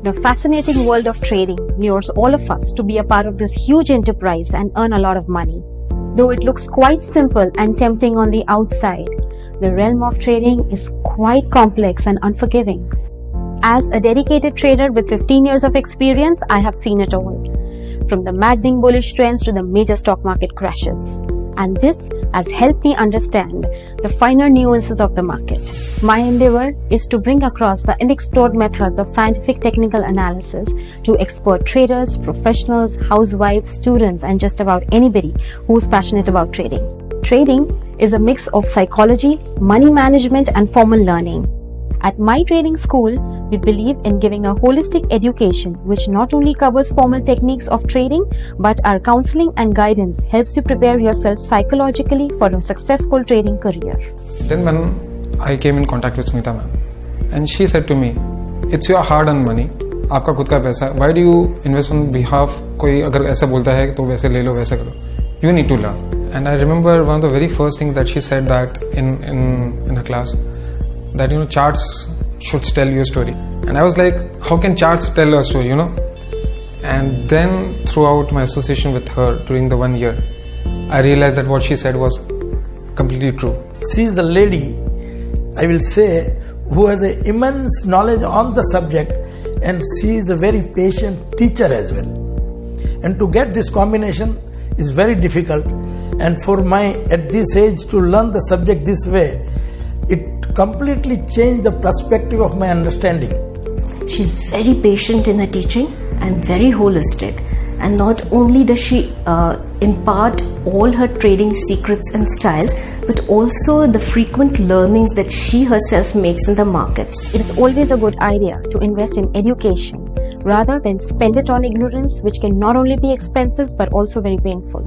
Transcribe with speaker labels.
Speaker 1: The fascinating world of trading lures all of us to be a part of this huge enterprise and earn a lot of money. Though it looks quite simple and tempting on the outside, the realm of trading is quite complex and unforgiving. As a dedicated trader with 15 years of experience, I have seen it all, from the maddening bullish trends to the major stock market crashes. And this has helped me understand the finer nuances of the market. My endeavor is to bring across the unexplored methods of scientific technical analysis to expert traders, professionals, housewives, students, and just about anybody who's passionate about trading. Trading is a mix of psychology, money management, and formal learning. At my trading school, we believe in giving a holistic education which not only covers formal techniques of trading, but our counseling and guidance helps you prepare yourself psychologically for a successful trading career.
Speaker 2: Then when I came in contact with Smita ma'am, and she said to me, "It's your hard-earned money, आपका खुद का पैसा. Why do you invest on behalf? कोई अगर ऐसा बोलता है तो वैसे ले लो, वैसे करो. You need to learn." And I remember one of the very first things that she said that in her class, that charts should tell you a story. And I was like, how can charts tell a story, And then throughout my association with her during the 1 year, I realized that what she said was completely true.
Speaker 3: She is a lady, I will say, who has an immense knowledge on the subject, and she is a very patient teacher as well. And to get this combination is very difficult, and for my at this age to learn the subject this way, it completely changed the perspective of my understanding.
Speaker 4: She's very patient in her teaching and very holistic. And not only does she impart all her trading secrets and styles, but also the frequent learnings that she herself makes in the markets.
Speaker 1: It is always a good idea to invest in education rather than spend it on ignorance, which can not only be expensive but also very painful.